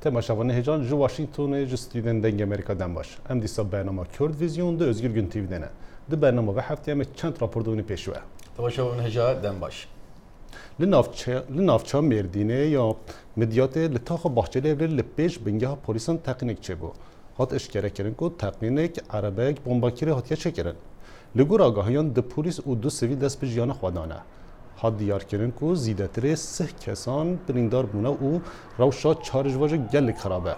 تماشاوان هجان جو واشنگتن جو ستودن دنگ امریکا دم باش ام دیسا برنامه کرد ویزیون ده özgür gün TV'dene ده برنامه و هفته ام چند راپور دونی پیشوه تماشاوان هجا دم باش لنافچه مردینه یا مدیات لطاق باحچه لپیش بنگه پولیسان تقنیک چه بو هات اشکره کرن کو تقنیک عربک بمباکیره هاتیه چه کرن لگور آگاهیان ده پولیس و دو سویل دست به جیان خودانه هات دیار کرن کو زیدتره 3 کسان بریندار بونه و روشا چارج واجه گلک خرابه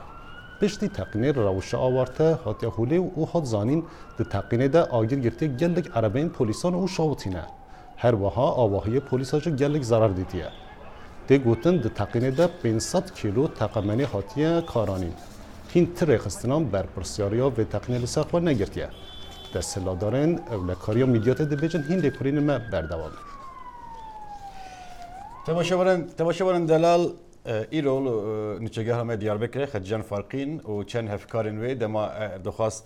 پشتی تقنیر روشا آورته هاتیه خوله و هات زانین ده تقنیه ده آگیر گرتی گلک عربین پولیسان و شاوتینه هر وها آواهی پولیساجو گلک zarar دیتیه ده گوتن ده تقنیه ده 500 کیلو تقمنی هاتیه کارانین هین تر خستنام بر پرسیاریا و تقنیه لساق و نگرتیه ده سلادارن اولکاریا میدیات ده بیجن هین لیپورین ما بردوام تماشاوان دلال ایرول نچگاه همه دیاربکر خدجان فارقین و چند هفکارن وی دما دخواست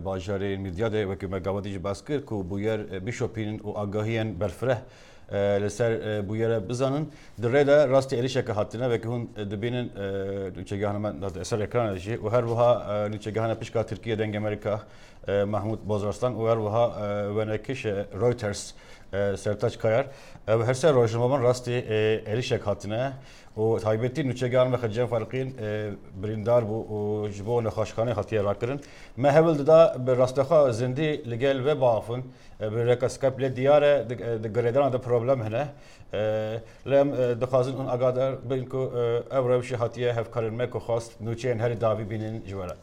باجاری میدیات و که مگاوادیج باسکر کو بویر بیشوپین و آگاهیان برفره لسر بویر بزنن در ده راستی الیشه که هاتنه و که هون دبینن نچگاه همه اثر اکران دیجی و هر وها نچگاه همه پیشکا ترکیه دنگ امریکا محمود بازرگان و هر وها ونکش رویترز سرتاج کار و هر سر روزنامه‌مان راستی الیشه هاتنه و تایبتی نوچگان و خدجان فارقین بریندار بو و جبو نخاشخانه خاطیه راکرن ما هول دا به راستخا زندی لگل و بافن به رکاسکاپ لدیاره دگریدان دا پروبلم هنه لام دخازن اون اقادر بینکو اوروشی خاطیه هف کارن مکو خواست نوچین هر داوی بینن جواره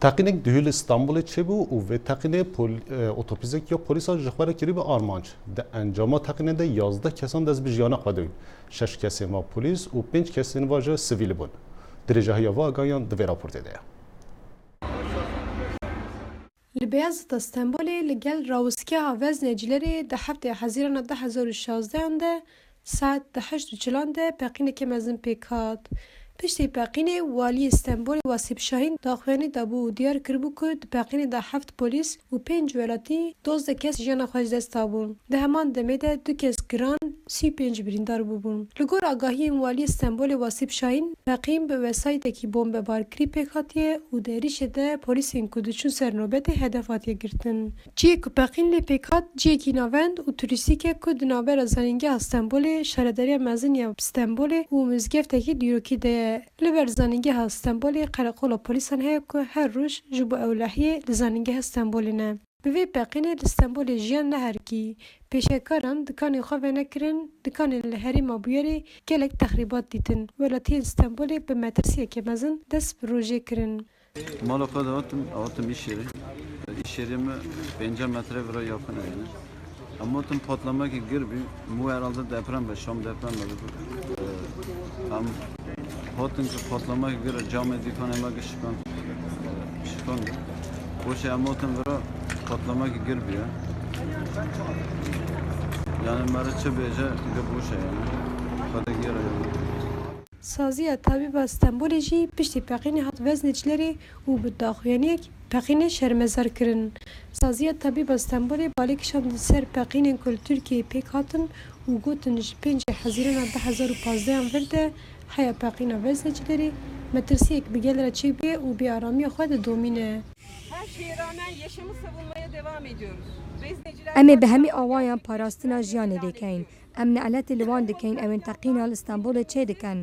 تقنیک دهول استانبول چه بو و تقنیک اتوپیزک یا پلیسا جخبر کری به آرمانج ده انجام تقنیک ده 11 کسان دست به جیان خودوی 6 کسی ما پلیس و 5 کسی واجه سیویل بود درجه های واقعیان دو راپورت ده لبیازت استانبول لگل راوسکی وزنجیلری ده هفته حزیران 2016 ده ساعت 8:40 ده پقینه که مزن پیکات پشتی پقینه والی استانبول واسیب شاهین داخوانی دابو دیار کربو کد پقینه دا 7 پلیس و 5 ولاتی 12 کس جان خوش دست بون ده همان دمیده 2 کس گران 35 بریندار بودن لگور آگاهی والی استانبول واسیب شاهین پقیم به وسایت کی بمب بارکری پکاتیه و دریش ده پلیس این کدوچون سرنوبت هدفاتی گرتن چی که پقین لی پکات چی کی ناوند و توریستی که کد نابر زنینگه استانبول شهرداری مزنی استانبول و مزگفت کی دیروکی ده لبر زنینگه استانبول قرقول پلیسان هی که هر روز جبو اولهیه لزنینگه استانبول نه به وی پقینه استانبول جیان نهرکی پیشکاران دکانی خواه نکرن دکان لهری مابیاری گلک تخریبات دیتن ولاتی استانبول به مدرسه که مزن دست روژه کرن مالا خود آتم işyerim 5 metre vura yakın yani. Ama tüm patlama ki girbi mu herhalde deprem ve Şam deprem oldu. Am hatın ki patlama ki gir cam edikan ema ki şikan. O şey ama tüm vura patlama ki girbi ya. Yani merçe beje ki bu şey yani. Hadi gir yani. سازی طبیب استانبول جی پشتی پقینه هات وزنجلری و بداخوانیک پقینه شرمزار کرن. سازی طبیب استانبول بالیکشان سر پقینه کل ترکیه پیک هاتن و گوتنش 5 حزیران 2015 ورده حیا پقینه وزنجلری مترسیک بگل چی بیه و بی آرامی خود دومینه. Her şeye rağmen yaşamı savunmaya devam ediyoruz. ام به همه آوایان پاراستنا جیان دکین ام نعلت لوان دکین اوین تقینا استانبول چه دکن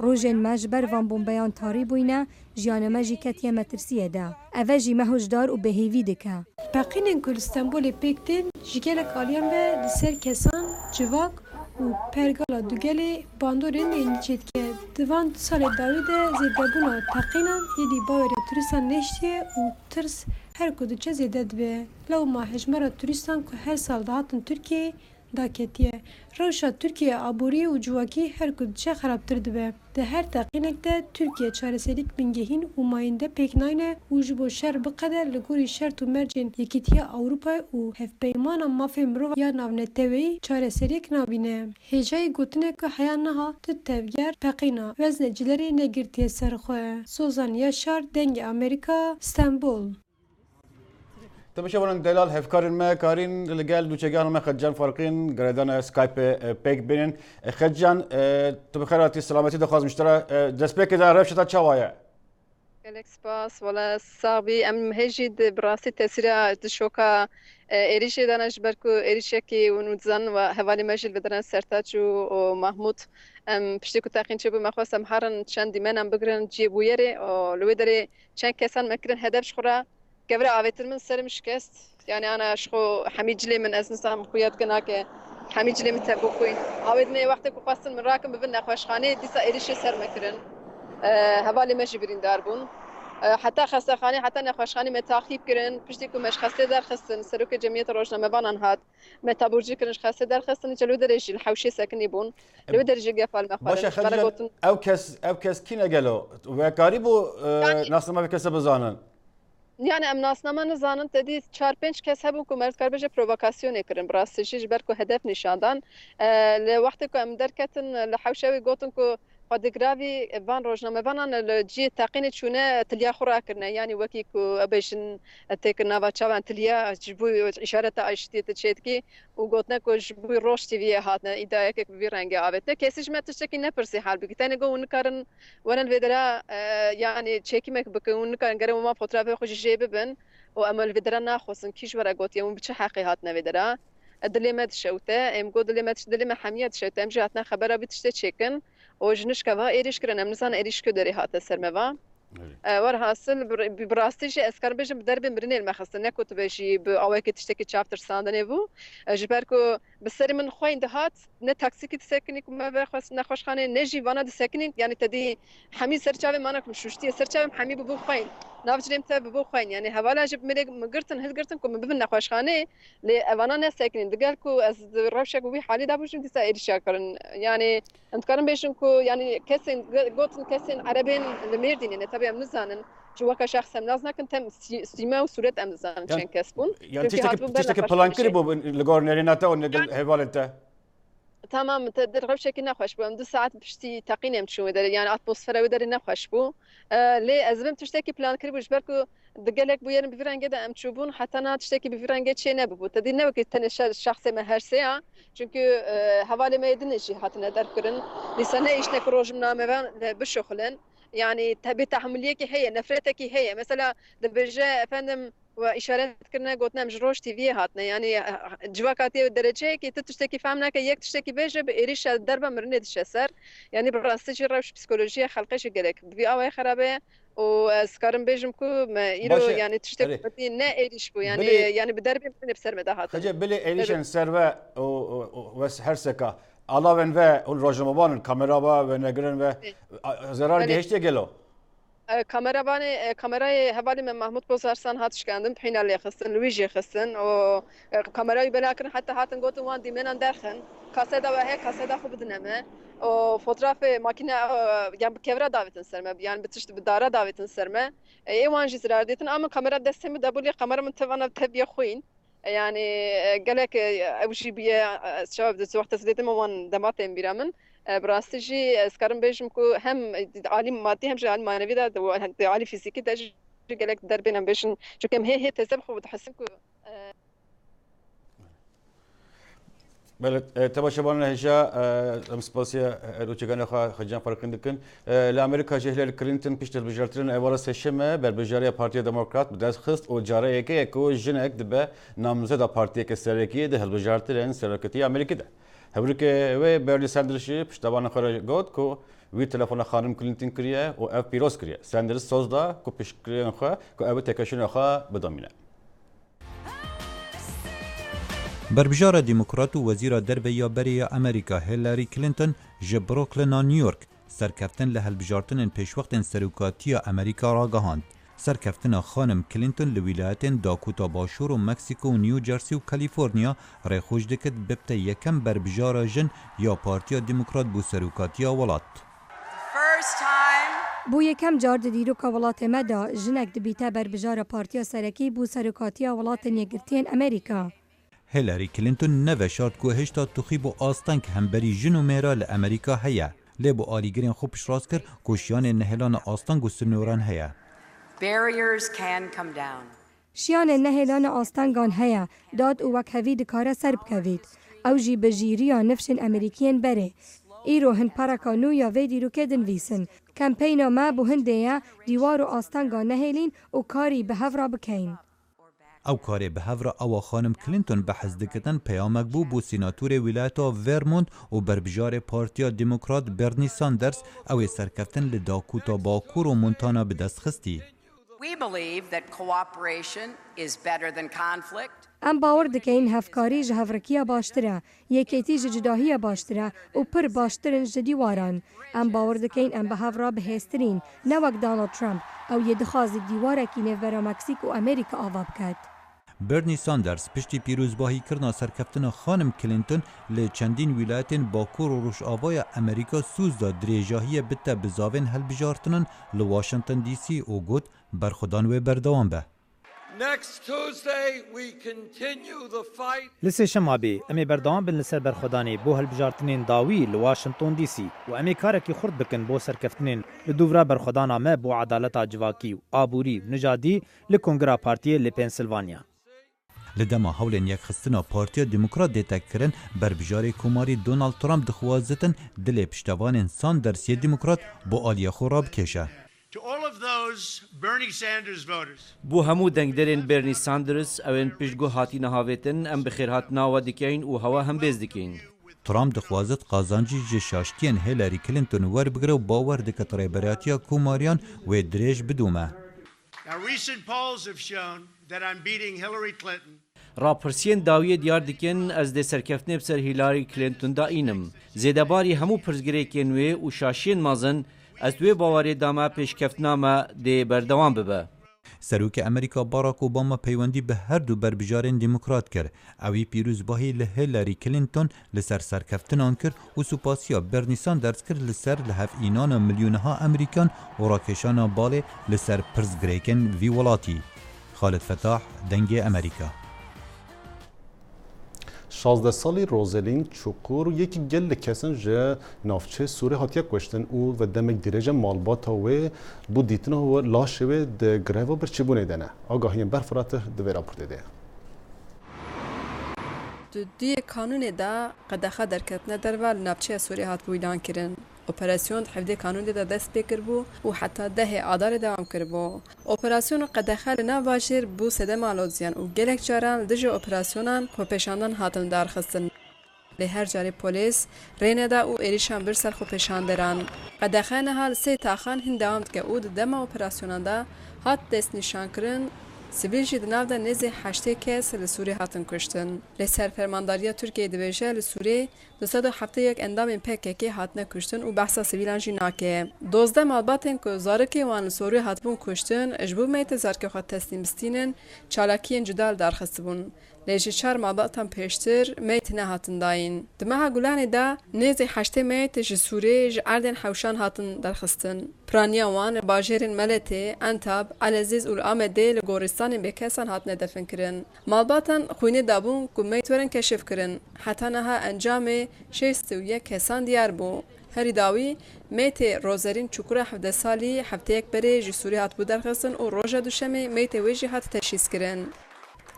روژن مجبر وان بومبیان تاری بوینا جیان مجی کتیه مترسیه ده اوه جی مهوشدار و بهیوی دکه پقینن کل استانبول پیکتن جگلک آلیان به لسر کسان جواک و پرگالا دوگلی باندورن اینچید که دوان سال داویده زیدبونا تقینا یدی باوری توریستان نشتیه و ترس هر کدو چه زیده دبه لو ما هجمارا توریستان که هر سال دهاتن ترکیه داکتیه روشا ترکیه آبوری و جواکی هر کدو چه خرابتر دبه ده هر تقینک ده ترکیه چارسلیک بینگهین و ماینده پیکناینه و جبو شر بقدر لگوری شرط و مرجن یکیتیه اوروپا و هف پیمانا مافی مرو یا ناونتوی چارسلیک نابینه هجای گوتنه که حیان نها تتفگر پقینا وزن جلری نگرتیه سرخواه سوزان یاشار دنگ امریکا استانبول تماشا ورن دلال هفكار ما كارين لقال دو تشجان ما خجان فارقين قردان سكايب بيك بينن خجان تبخيراتي سلامتي دخواز مشترى دسبيك دا رفشتا تشاوايا gelek spas wala sabi em hejid brasi tesira dişoka erişe danaş berku erişeki unuzan ve havali mecil vedran sertaç o Mahmud em pişti ku taqin çebu maxwasam haran çandi menam bigrin cibuyere o lwedere çen kesan mekrin hedef şura gevre avetirmin serim şikest yani ana şo hamicli min esnasam kuyat genake hamicli mi tabukuin avedme vakti ku qasın min rakim bivin naxwaşxane disa erişe ser mekrin هوالی ماشي برين داربون حتى خاصة خاني حتى نخوش خاني متاخيب كرن بشتيكو مش خاصة دار خصن سروك جمعية روجنا مبانان هات متابورجي كرنش خاصة دار خصن جلو دريجي الحوشي ساكني بون لو درجي قفال باشا مخوالن خجل او كس كينا قالوا وقاريبو ناس ما بكسب بزانن يعني ام ناس نما نزانن تدي 4-5 کس هبو کو مرد کار بجه پرووکاسیون کرن براستش برکو هدف نشاندان لوقت کو ام درکتن لحوشوي گوتن کو قد گراوی وان روزنامه وانان الجی تقین چونه تلیا خورا کرنه یعنی وکی کو ابیشن تکنا و چوان تلیا جبو اشاره تا اشتی تشید کی و گوتنه کو جبو روش تی وی هاتنه ایدای که وی رنگ آوتنه کسیش متشکی نپرسی حال بگی تنه گو اون کارن ورن ویدرا یعنی چکی مک بک اون کارن گره ما فوتوگراف خوش جیب بن و عمل ویدرا ناخوسن کیش ورا گوت یوم بچه حقی هاتنه ویدرا دلیمت شوته ام گو دلیمت دلیم حمیت شوته ام جاتنا خبره بیتشته چکن وجنش كوا إيريش كرنا منزان إيريش كدري هات السرموا ور حاصل براستيش اسكار بيجم درب مرني المخصص نكوت بيجي بأواك تشتكي شابتر ساندني بو جبركو بسر من خوين دهات نه تاكسي كي تسكني كما بخص نخوش خانه نجي وانا تسكني يعني تدي حمي سرچاوي مانك مشوشتي سرچاوي حمي بو خوين نافجريم تا بو خوين يعني حوالا جب مري مغرتن هلغرتن كم ببن نخوش خانه لي وانا نسكنين دقالكو از روشك وي حالي دابوشم دي ساير شاكرن يعني انت كان بيشنكو يعني كسن قوتن كسن عربين الميردين يعني تبي مزانن جواك شخص ناز نكن تم سيما وصورة أمزان شن كسبون يعني تشتكي بلان كريبو لغور نريناتا ونقل هيفالنتا تمام تقدر غير شكل نخوش بو دو ساعات بشتي تقينم شو در يعني اتموسفير ودر نخوش بو لي ازبم تشتكي بلان كريبو جبركو دقلك بو يرن بفرنجه ده ام تشوفون حتى انا تشتكي بفرنجه شي نبو تدي نوك تنش الشخص ما هرسيا çünkü havale meydin işi hatına derkırın lisane işne projemname ve bişoxlen yani tabi tahammüliyeki heye nefreteki heye mesela debirje efendim ve işaret kirne gotnem jroş TV hatne yani civakati derece ki tüşteki famna ki yek tüşteki beje be eriş derba mirne dişeser yani براستی روش psikolojiye xalqeş gerek bir avay xarabe و اسكارم بيجم كو ما يرو يعني تشتكي نه ايش بو يعني بدرب من بسر مداهات خجل بلي ايشن سيرفا وس هرسكا علاوه و الروجمبان الكاميرا و نگرن و zarar geçti gelo kamerayı havali من محمود بوزارسان هاتش كاندم حين اللي خصن لويجي خصن و kamerayı بلاكن حتى هاتن قوت وان دي من درخن كاسدا وهيك كاسدا خو بدنمه و fotoğraf makine yani kevra davetin serme yani bitişti bir dara davetin serme evan jizrar detin ama kamera destemi w kameramın tavana tabiye خوين يعني قالك اول شيء بي شباب ذات وقت سديتم وان دماتم بيرامن براستجي اسكارم بيجم كو هم عالي مادي هم عالي معنوي ده عالي فيزيكي ده قالك دربنا بيشن شو كم هي تسبخ وتحسنكو بله تباشبان هجا امسپاسیا روچگان خجان فرقین دکن لامریکا جهل کلینتون پیش دلبجارترین اوارا سشمه بر بجاری پارتی دموکرات بدست خست و جاره یکی اکو جنک دبه نامزد پارتی که سرکی ده هلبجارترین سرکتی امریکی ده هبرکه و برلی سندرشی پشتوان خارج گود کو وی تلفن خانم کلینتون کریه و اف پیروز کریه سندرس سوزدا کو پیش کریه خو کو او تکشون خو بدامینه بربجار ديمقراط و وزير دربية برية أمريكا هيلاري كلينتون جي بروكلين نيويورك سركفتن لهالبجارتن پیشوقت سروکاتیا أمريكا راگهاند سرکفتن خانم كلينتون لولايتين داكوتا باشور و مكسيكو و نيو جيرسي و كاليفورنيا ريخوش دكت ببتا يكم بربجار جن يا بارتيا ديمقراط بو سروکاتیا ولات بو یکم جار دیروکا ولات مدا جنک دبیتا بربجار پارتیا سرکی بو سروکاتیا ولات یگرتین أمريكا هیلاری کلینتون نوشارد که هشتا تخیب و آستان که همبری جن و میرا لامریکا هیا لی بو آلیگرین خوب پشراز کر کشیان نهلان آستان و سنوران هیا. Barriers can come down. شیان نهلان آستانگان هیا داد او وک هوی دکاره سر بکوید. او جی بجیریا نفشن امریکین بره. ایرو هن پاراکانو یا ویدی رو کدن ویسن. کمپینا ما بو هندیا دیوار و آستانگان نهلین و کاری به هفرا بکین. او کاری به هفرا او خانم کلینتون بحث دکتن پیامک بو سیناتور ولایتا ورمونت و بربجار پارتیا دموکرات برنی ساندرز او سرکفتن لداکوتا باکور و مونتانا به دست خستی. We believe that cooperation is better than conflict. ام باور دکین هفکاری جهورکیا باشتره، یکیتی جداهی باشتره و پر باشترن جدیواران. ام باور دکین ام به هفرا بهسترین، نوک دونالد ترامپ او یه دخواز دیواره کی نفبرا مکسیک و امریکا آواب کد. برنی ساندرز پشتی پیروزباهی کرنا سرکفتن خانم کلینتون لی چندین ولایتین باکور و روش آوای امریکا سوز دا دریجاهی بتا بزاوین هل بجارتنن لواشنطن دی سی و گوت برخودان و بردوان به. لسه شمابی امی بردوان بن لسر برخودانی بو هلبجارتنین داوی لواشنطن دی سی و امی کارکی خورد بکن بو سرکفتنین لدوورا برخودانا ما بو عدالت جواکی و آبوری و نجادی لکنگرا پارتی لپنسلوانیا. لدما هولن یک خستنا پارتیا دموکرات دیتا کرن بربجار کماری دونالد ترامپ دخوازتن دل پشتوان ساندرز ی دموکرات بو آلیا خوراب کشه. بو همو دنگدرین برنی ساندرز اوین پشگو هاتی نهاویتن ام بخیر هات ناوا دکین و هوا هم بیز دکین. ترامپ دخوازت قازانجی جشاشتین هیلاری کلینتون ور بگره و باور دکت ریبراتیا کماریان و دریج بدومه. راپرسین داوی دیار دکن از ده سرکفتنه بسر هیلاری کلینتون دا اینم. زیدباری همو پرزگره کنوی و شاشین مازن از دوی باوری دامه پیشکفتنامه ده بردوان ببه. سروک امریکا باراک اوباما پیوندی به هر دو بربجارین دموکرات کرد. اوی پیروزباهی لهیلاری کلینتون لسر سرکفتن آن کرد و سوپاسیا برنی ساندرز کرد لسر لحف اینان میلیونها امریکان و راکشان باله لسر پرزگریکن وی ولاتی. خالد فتاح دنگ امریکا. 16 سالی روزلین چوکور یکی گل کسن جه نافچه سوری هاتیه کشتن او و دمک دیرجه مالبات و بو دیتنه و لاشه و ده گریوه بر چی بونه دنه آگاهیم برفرات دوی راپورت ده دی کانون دا قدخه درکتنه درول نافچه سوری هات بویدان کرن اپراسیون حفظ قانون دا دست بکر بو و حتی ده آدار دوام کر بو. اپراسیون قدخل نباشر بو سده مالوزیان و گلک جاران دژ اپراسیونان خو پیشاندن هاتن درخستن. له هر جاری پلیس رینه دا او ایریشان برسر خو پیشاندران. قدخل حال سه تاخان هند دوام که او دم اپراسیونان دا هات دست نشان کرن. سیویل جد ناو دا نزد 8 کس لسوری هاتن کشتن. لسر فرمانداریا ترکیه دبیجه لسوری 271 اندام PKK هاتنه کشتن و بحثا سیویلان جی ناکه. 12 مالباتن که زارکی وان لسوری هاتبون کشتن اجبو میت زارکی خود تسلیم بستینن چالاکین جدال درخست بون. لیجی 4 مالباتن پیشتر میت نه هاتن داین. دمها گلانی دا نزد 8 میت جسوری جاردن حوشان هاتن درخستن. پرانیا وان باجرین ملته انتاب العزیز الامده لگورستان بکسان هات ندفن کرن. مالباتن خوینه دابون که میتورن کشف کرن. حتی نها انجام 61 کسان دیار بو. هری داوی میت روزرین چکور 17 سالی هفته یک بره جسوری هات بود درخستن و روژا دوشمه میت ویجی هات تشخیص کرن.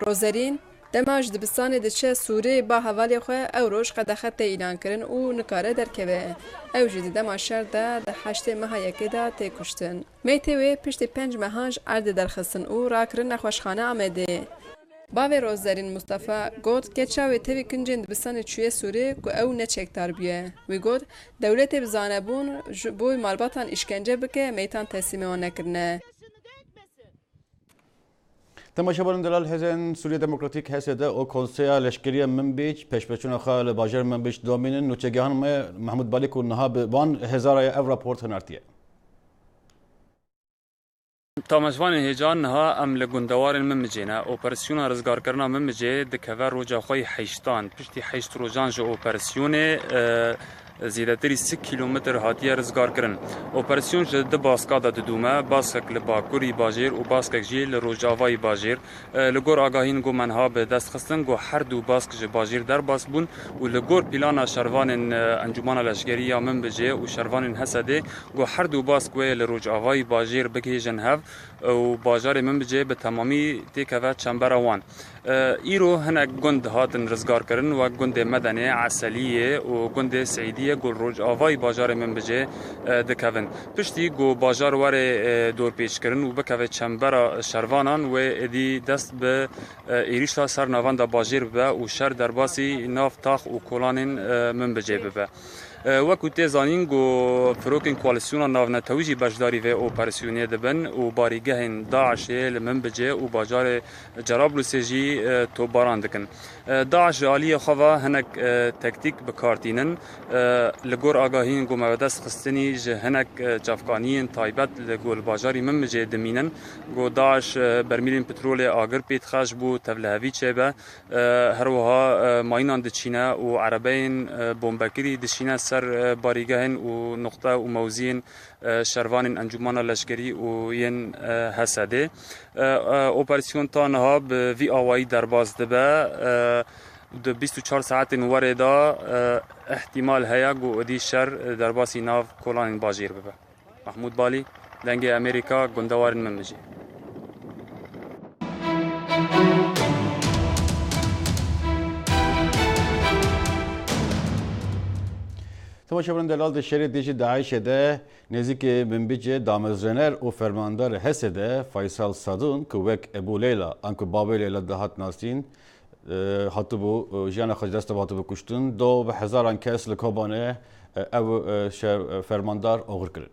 روزرین دماج دبستان دچه سوری با حوالی خواه او روش قدخت اعلان کرن و نکاره درکبه. او جدی دماشر ده 8 ماه یکی ده تی کشتن. میتوی پشت 5 ماهانج عرض درخستن او را کرن نخوشخانه آمده. باوی روزدارین مصطفی گفت که چاوی تیوی کنجین دبستان چوی سوری که او نچکتار بیه. وی گفت دولت بزانه بون بوی مالباتان اشکنجه بکه میتان تسلیم آن نکرنه. تماشاگران دلال حزن سوریه دموکراتیک هسته او کنسیا لشکری منبیج پشپچون خال باجر منبیج دومینن نوچگیان محمود بالی کو نها بان هزار اف راپورت هنرتیه تامشوان هجان ها ام لگندوار ممجینا اپراسیون رزگار کرنا ممجی دکوه روجا خوی حیشتان پشتی حیشت روجان جو اپراسیون زیاتری 3 کیلومتر هاتیه رزگار کرن. اپراسیون جه ده باسکا دا ددومه باسکک لباکوری باجیر و باسکک جی لروجاوای باجیر لگور آگاهین گو منها به دست خستن گو هر دو باسک جه باجیر در باس بون و لگور پیلانا شروان انجمان لشگری یا من بجه و شروان حسده گو هر دو باسک و لروجاوای باجیر بگه جنهاف و باجار من بجه به تمامی تیکوه چنبر وان. ایرو هنک گند هاتن رزگار کرن و گند مدنی عسلیه و گند سعیدیه گل روج آوای باجار من بجه دکوین. پشتی گو باجار واره دور پیش کرن و بکوه چنبر شروانان و ادی دست به ایریشتا سر نوان دا باجیر به و شر درباسی ناف تاخ و کلانین من بجه به. وەکو تێزانین گۆ فرۆکین کوالسیۆنا ناونەتەویژی بەشداری vê operasyonê dibin û barîgehên Daişê li min bicê û bajarê Cerablusê jî topbaran dikin. Daeş ji aliyê xwe ve hinek tektîk bikartînin li gor agahiyên ku me vedest xistinî ji hinek çavkaniyên taybet li gor bajarî min bicê dimînin got Daeş bermîlên petrolê agir pê dixwe ji bo tevlihevî çêbe her wiha mayînan diçîne û erebeyên bombekirî dişîne ser barîgehên û noqta û mewziyên şervanên encûmana leşkerî û yên Hesedê. Operasyon ta niha bi vî awayî derbas dibe di 24 saetên werê da ihtimal heye got edî şer derbasî nav kolanên bajêr bibe. Mahmud Balî, dengê Amerîka, gundewarên min bijî. تماشاگران دلال د شهر دیجی داعش ده نزدیک منبج دامزرنر و فرماندار حسده فیصل صادون که وک ابو لیلا انکو بابی لیلا دهات ناسین هاتبو جانا خجدست هاتبو کشتن دو به هزاران کس لکوبانه او فرماندار اوغر کرد.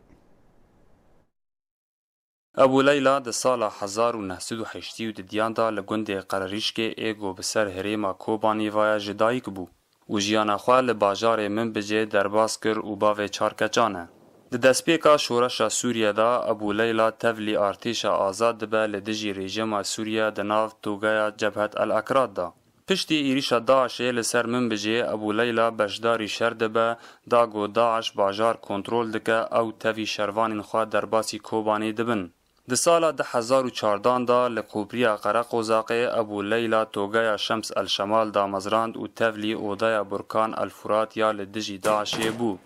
ابو لیلا د سال 1980 د دیان دا لګوند قراریشکې ایګو بسر هریما کوبانی وای جدایک بو. و جیانا خواه لباجار من بجه درباس کر و باوه چارکچانه. د دسپیکا شورشا سوریه دا ابو لیلا تولی ارتیش آزاد دبه لدجی رژیم سوریه دناو توگایا جبهت الاکراد دا. پشتی ایریشا داعشه لسر من بجه ابو لیلا بشداری شر دبه دا گو داعش باجار کنترول دکه او توی شروان خواه درباسی کوبانی دبن. د سال 2014 دا لقوبریا قرق وزاقه ابو لیلا توگایا شمس الشمال دا مزراند و تولی اودایا برکان الفرات یا لدجی داعشه بو.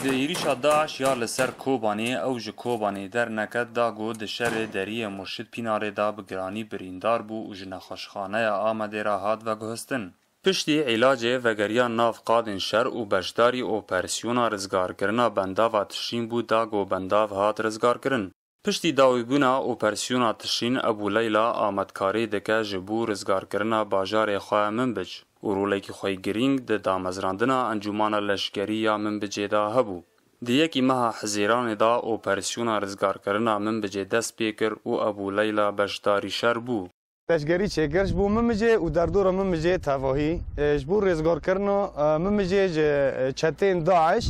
د ایریشا داعش یا لسر کوبانی او ج کوبانی در نکد دا گو د شر دری مرشد پیناره دا بگرانی بریندار بو و جنخشخانه آمده را هاد و گهستن. پشتی علاج وگریان ناف قادن شر و بشداری اپراسیونا رزگار کرنا بنداو تشین بود دا گو بنداو هات رزگار کرن. پشتی داوی بونا اپراسیونا تشین ابو لیلا آمدکاری دکه جبو رزگار کرنا باجار خواه منبج و رولیکی خواه گرینگ ده دامزراندنا انجومان لشگری یا منبجه دا هبو. ده یکی مها حزیران دا اپراسیونا رزگار کرنا منبجه دست پیکر و ابو لیلا بشداری شر بو. لشگری چکرش بو ممجه و در دور ممجه تفاهی جبور رزگار کرنا ممجه چتین داعش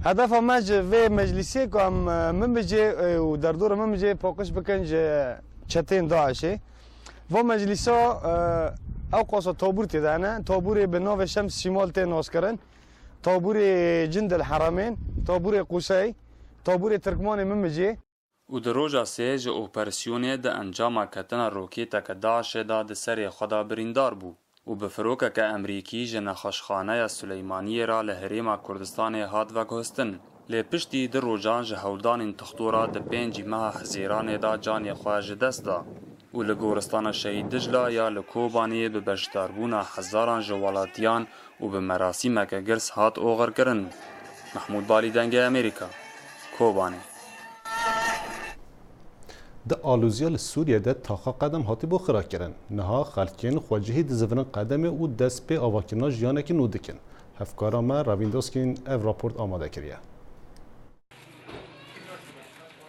هدف مج و مجلسی که هم ممجه و در دور ممجه پاکش بکنج چتین داعشه و مجلسا او قاصا تابور تدانه تابور به ناو شمس شمال تناس کرن تابور جند الحرمین تابور قوسی تابور ترکمان ممجه و در روژا سیج اپراسیونه ده انجام کتن روکیتا که داعش دا ده سری خدا بریندار بو و به فروکه که امریکی جن خشخانه سلیمانی را لحریم کردستان هاد و گهستن. لی پشتی در روژان جهولدان تختورا ده 5 ماه حزیران دا جانی خواهج دست دا و لگورستان شهید دجلا یا لکوبانی به بشداربونا هزاران جوالاتیان و به مراسیمه که گرس هات اوغر کرن. محمود بالی دنگ امریکا کوبانی د آلوزیا لسوریه ده تاخا قدم هاتی بو خرا کرن نها خلکین خواجهی دزورن قدم او دست به آواکینا جیانکی نو دکن هفکارا ما راویندوسکین او راپورت آماده کریه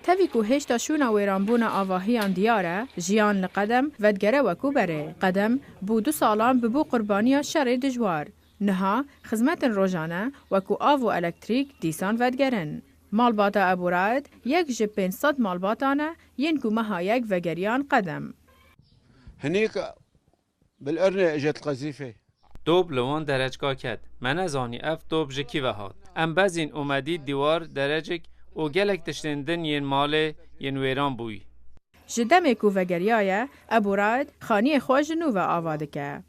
تاوی کو هشتا شونا ویرانبونا آواهیان دیاره جیان لقدم ودگره وکو بره قدم بو 2 سالان ببو قربانیا شر دجوار نها خدمت روزانه وکو آو و الکتریک دیسان ودگرن مالباتا ابو رائد یک جب 500 مالباتانه ينكو مها يك وگريان قدم هنيك بالأرنة اجت القذيفة توب لوان درجگاه کد من از آنی اف توب جکی و هات ام بزین اومدی دیوار درجک و گلک تشتندن ین مال ین ویران بوی جدم کو وگریایه ابو راد خانی خوش نو و آواده که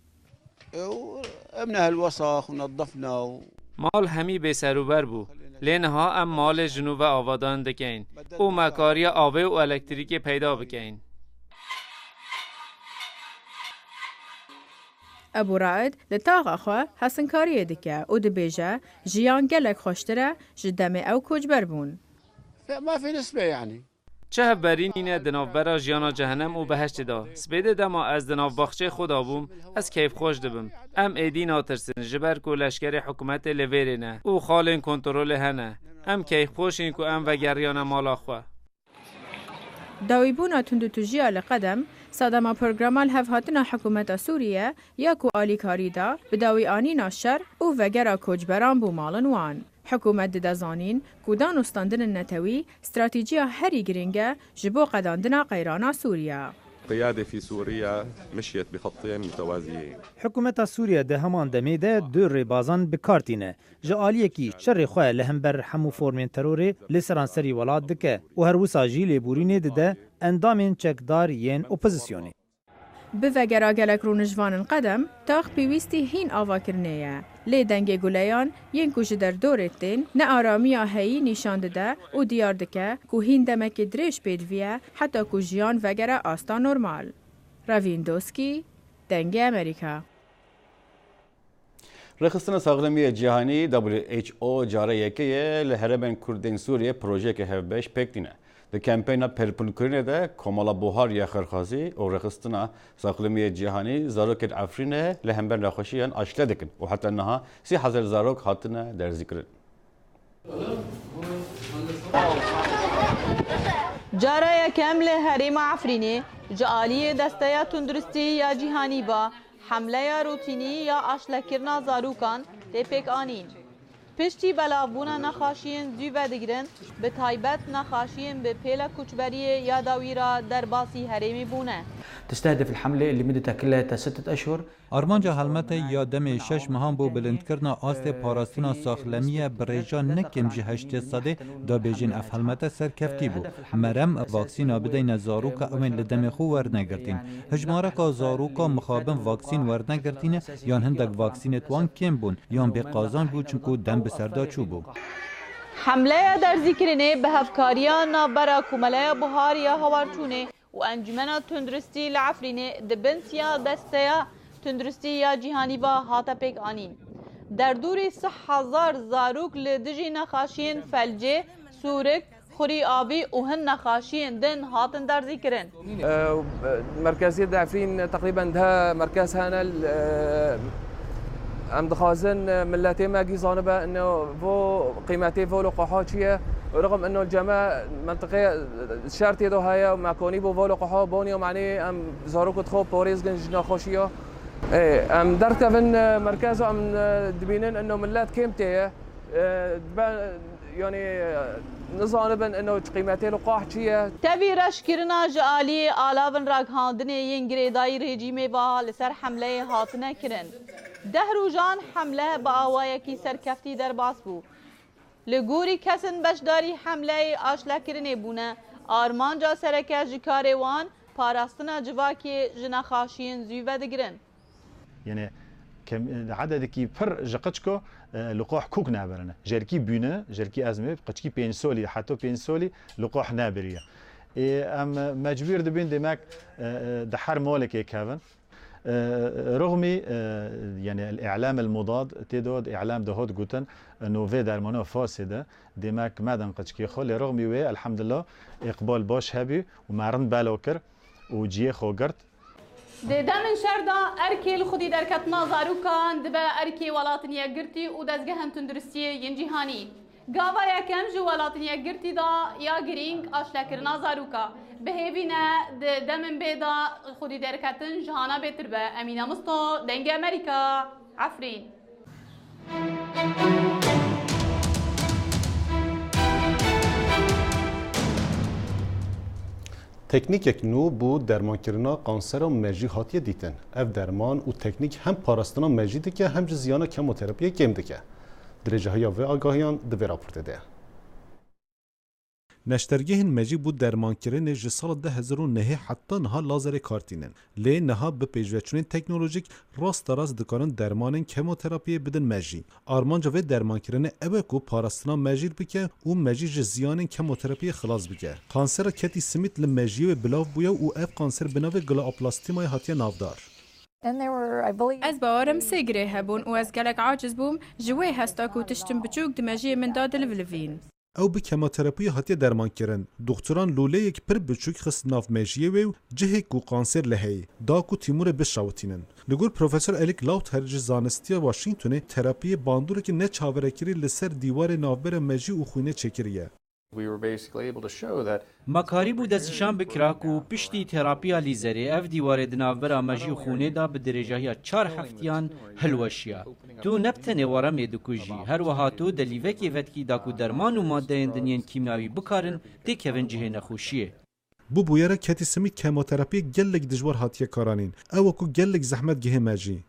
ابنها الوسخ ونظفنا مال همی به سروبر بو لینها ام مال جنوب آوادان دکین او مکاری آوه و الکتریک پیدا بکین ابو راد لطاق خو حسنکاری دکه او دبیجه جیان گلک خوشتره جدم او کجبر بون ما في نسبة يعني چه برینینه دناف برا جیانا جهنم و بهشت دا سپیده دما از دناف باخچه خدا بوم از کیف خوش دبم ام ایدی ناترسن جبر کو لشکر حکومت لویرینه او خالین کنترول هنه ام کیف خوشین کو ام و گریان مالا خواه داویبونا تندوتوژیا لقدم صدما پروگرامال هفهاتنا حکومت سوریه یا کو آلیکاری دا بداوی آنینا شر او وگرا کجبران بو مالن وان حکومت دزانین کودان استاندن نتوی استراتیجیا هری گرینگه جبو قداندنا قیرانا سوریا القيادة في سوريا مشيت بخطين متوازيين. حکومت سوریه ده همان دمی ده دو ریبازان بکارتینه. جالیه کی شر خواه لهمبر همو فرمین تروری لسرانسری ولاد دکه و هر وساجی لیبورینه ده اندامین چکدار ین اپوزیسیونی. به وگرا گلک رو نجوان قدم تاخ پیوستی هین آوا کرنیه. لی دنگ گولیان ین کش در دورتین نه آرامی هایی نشان ده و دیار دکه که هین دمک دریش پیدویه حتی که جیان وگرا آستا نرمال. راویندوسکی دنگ امریکا رخصتنا ساغلمی جهانی WHO جاره یکیه لهربن کردین سوریه پروژه که هفبش پکتینه. د کمپینا پرپنکرینه ده کمالا بوهار یا خرخازی و رخصتنا ساغلمی جهانی زاروک افرینه لهمبن رخوشیان اشله دکن و حتی انها 30,000 زاروک هاتنه در ذکرن. جاره یکم لهریم افرینه جالی دسته تندرستی یا جهانی با حمله روتینی یا اشله کرنا زاروکان تپک آنین. پشتی بلاوبونا نخاشین زی و دگرن به تایبت نخاشین به پیلا کچبری یا داویرا در باسی هریمی بونه. تستهدف الحملة اللي مدتها كلها 6 أشهر. آرمانجا حلمت یا دم 6 ماهان بو بلندکرنا آست پاراستنا ساخلمیه برێژا نکم جی 8 ساده دا بیجین اف حلمت سرکفتی بو. مرم واکسینا بدین زاروکا اوین لدم خو ورنگرتین. هجماره کا زاروکا مخابن واکسین ورنگرتینه یان هندک واکسینت وان کم بون یان به قازان بو چونکو دم بسردا چو بو. حمله در ذکرینه به هفکاریان نابرا کمله بهار یا هوارچونه و انجمن تندرستی لعفرینه دبنسیا دستیا تندرستی یا جهانی با هاتپک آنین. در دوری 6,000 زاروک لدجی نخاشین فلجه، سورک، خوری آبی و هن نخاشین دن هاتن در ذکرن. مركزية عفرين تقريبا ده مركز هنا ام دخازن ملاتي ما جيزانبه انه فو قيمتي فو لقاحاتيه رغم انه الجماعه منطقه شرطي دو هيا مع كوني بو فو لقاحه بوني ومعني ام زاروك تخو بوريز جنا خوشيه ايه ام درت من مركزه ام دبينن انه ملات كيمتيه يعني نظانبن انه قيمتي لقاح چيه تبي رشكرنا جالي آلاون راگهاندن ينگري داي رژیم با لسر حمله هاتنه کرن ده روزان حمله با آوایکی سرکفتی در باس بو لگوری کسن بشداری حمله آشله کرنه بونه آرمانجا سرکه جکاره وان پاراستنا جواکی جنخاشین زیوه دگرن يعني عددكي بر جقتشكو لقاح كوك نابرنا جركي بينا جركي ازمه قتشكي بينسولي حتى بينسولي لقاح نابريه ام مجبور دبين دماك دحر مالك كافن رغمي يعني الاعلام المضاد تدود اعلام دهود جوتن انه في درمانه فاسده دماك مادن قتشكي خول رغمي وي الحمد لله اقبال باش هبي ومرن بلوكر وجي خوغرت دمن شردا اركي خودي دركتنا زاروكان دبا اركي ولاتنيا قرتي ودزگهن تندرستي ينجهاني گاوا يكم جو ولاتنيا قرتي دا يا جرينج اشلكرنا زاروكا بهيبينا دمن بيدا خودي دركتن جهانا بيتربا امينه مستو دنگ امريكا عفرين تکنیک نو بو درمانکرنا کانسر و مجی هاتیه دیتن. اف درمان و تکنیک هم پاراستنا مجی دکه هم زیانا کموتراپی کم دکه. درجه های و آگاهیان دوی راپورت ده. نشترگه مجی بود درمانکرین جه سال 2009 حتی نها لازر کارتینن. لی نها به پیشوچونین تکنولوژیک راست دکارن درمانین کموتراپی بدن مجی. آرمان جوه درمانکرین اوه کو پاراستنا مجیر بکه و مجی جه زیانین کموتراپی خلاص بکه. کانسر کتی سمیت لمجی و بلاف بویا و اف کانسر بناوه گلاپلاستیمای هاتیه نافدار. از باورم سیگره هبون و از گلک عاجز بوم جوه هستا کو تشتم بچوک دمجی من داد لفلفین. او به کموتراپی هاتیه درمان کرن. دکتران لوله یک پر بچوک خست ناف مجیه و جه کو کانسر لهی. دا کو تیمور بشاوتینن. لگور پروفسور الیک لاوت هرج زانستی واشنگتن تراپی باندور که نه چاورکری لسر دیوار نافبر مجی و خوینه چکریه. مکاری بو دستشان بکراک و پشتی تراپیا لیزری اف دیوار دناوبر مجی خونه دا به درجه 4 هفتیان هلوشیا. تو نبتنه ورم دکوژی هر وها تو دلیوه که ودکی داکو درمان و ماده دنین کیمیاوی بکارن دی کون جه نخوشیه. بو بویره کتی سمی کموتراپی گلک دجوار هاتیه کارانین. او کو گلک زحمت گه مجی.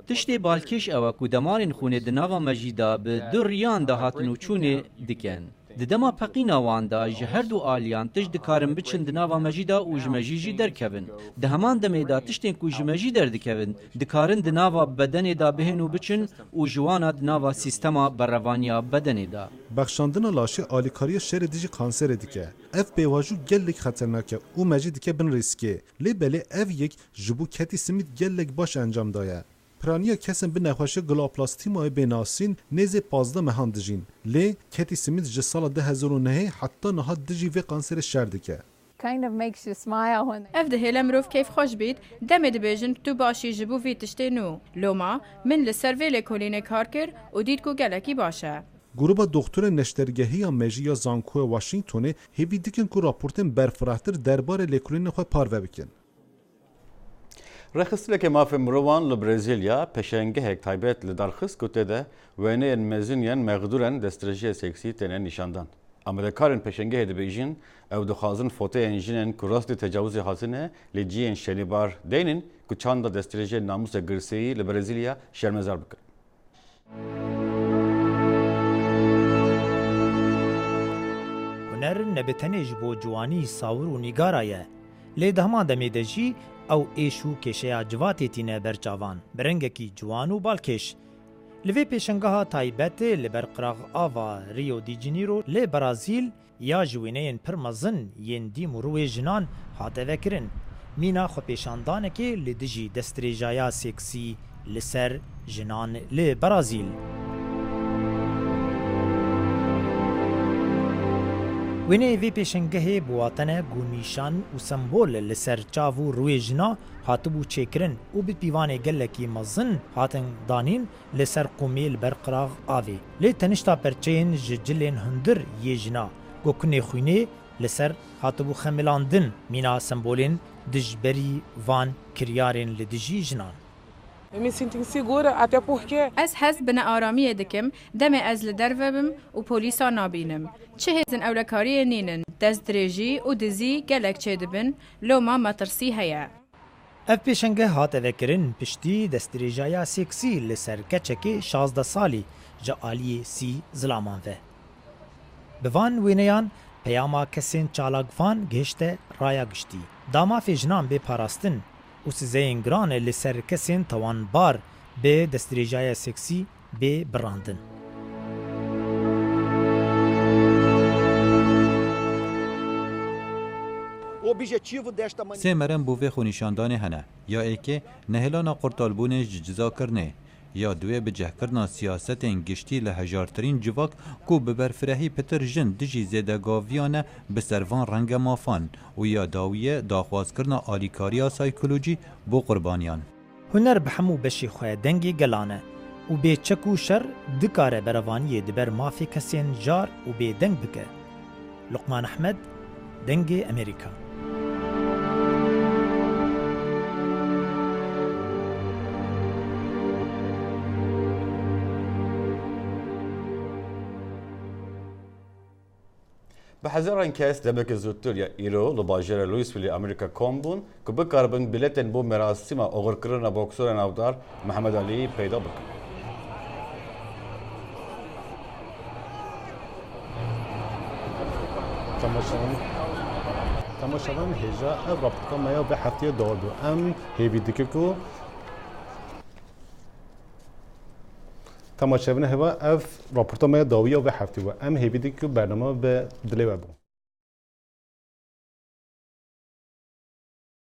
تشتی بالکش او کو دمارین خونه دناوا مجیدا به دوریان دا هاتن و چونه دکن. دما پقینا واندا جهر دو آلیان تش دکارن بچن دناوا مجیدا و جمجیجی درکوین. ده همان دمیدا تشتین کو جمجی دردکوین. دکارن دناوا بدن دا بهنو بچن و جوانا دناوا سیستما بروانیا بدن دا. بخشاندن لاشی آلیکاری شر دیجی کانسر دیگه. اف بیواجو گلک خطرناکه و مجید که بن ریسکه. لی بله اف یک جبو کتی سمیت گلک باش انجام دایه. پرانیا کسن به نخواشه گلاپلاستیمای بیناسین نیز 15 مهاندجین. لی کتی سمیت جسال 2009 حتی نهاد دیجی و کانسر شردکه. اف ده هیل مروف کیف خوش بید دم دبیجن تو باشی جبو وی تشتی نو. لوما من لسروی لکولینه کار کر و دید کو گلکی باشه. گروه دکتر نشترگهی یا مجی یا زانکو واشنگتونه هیوی دیکن که راپورتن برفراحتر درباره لکولین خواه پاروه بکن. رخصتله که ماف مروان لبرزیلیا پشنگه هک تایبت لدارخص کته ده وینه مزینین مغدورن دسترجی سکسی تنن نشاندان. امریکارن پشنگه هد بیجین او دخوازن فوته انجینن کراست تجاوز حاصله لجین شنیبار دینن که چند دسترجی ناموس گرسی لبرزیلیا شرمزار بکن. هنر نبتنه جبو جوانی ساور و نگارایه. لی دهمان دمیدجی او ایشو کشیا جواتی تینه برچاوان برنگکی جوان و بالکش. لوی پیشنگاه تایبت لبرقراغ آوا ریو دی جنیرو لی برازیل یا جوینین پرمزن ین دی مروی جنان حاته وکرن. مینا خو پیشاندانه که لدجی دستریجایا سکسی لسر جنان لی برازیل. وینه وی پیشنگه بواتنه گونیشان و سمبول لسر چاوو روی جنا هاتبو چکرن و به پیوانه گلکی مزن هاتن دانین لسر قومیل برقراغ آوی. لی تنشتا پرچین ججلین هندر یه جنا گوکنه خوینه لسر هاتبو خملاندن مینا سمبولین دجبری وان کریارین لدجی جنان. از حس بنا آرامی دکم دم از لدروبم و پولیسا نابینم. چه هزن اولکاری نینن دست درجی و دزی گلک چه دبن لوما مطرسی هیا. اف پیشنگه هات وکرین پشتی دستریجایا سکسی لسر کچکی 16 سالی جا آلی سی زلامان و. بوان وینیان پیاما کسین چالاگفان گهشته رایا گشتی. داما فیجنان به پاراستن و سزین گران لسر کسین توان بار به دستریجای سکسی به براندن. سه مرم بوه خونیشاندان هنه یا ایکه نهلانا قرطالبون جزا کرنه یا دوی به جهکرنا سیاست گشتی لهجارترین جواک کو ببرفرهی پتر جن دجی زیدگاویانه به سروان رنگ مافان و یا داویه داخواز کرنا آلیکاریا سایکولوژی بو قربانیان. هنر به همو بشی خواه دنگی گلانه و به چکو شر دکاره بروانی دبر مافی کسین جار و به دنگ بکه. لقمان احمد دنگ امریکا. به هزاران کس دمک زودتر یا ایرو لباجر لوئیسویل امریکا کامبون که بکاربن بلیتن بو مراسم آغرکرنا بوکسور نودار محمد علی پیدا بکن. تماشاوان هجا رابطه ما به هفته دادو ام هیوی دیکو تماشاوان هوا اف رابطه ما داویه به هفته و ام هیوی دیکو برنامه به دلیو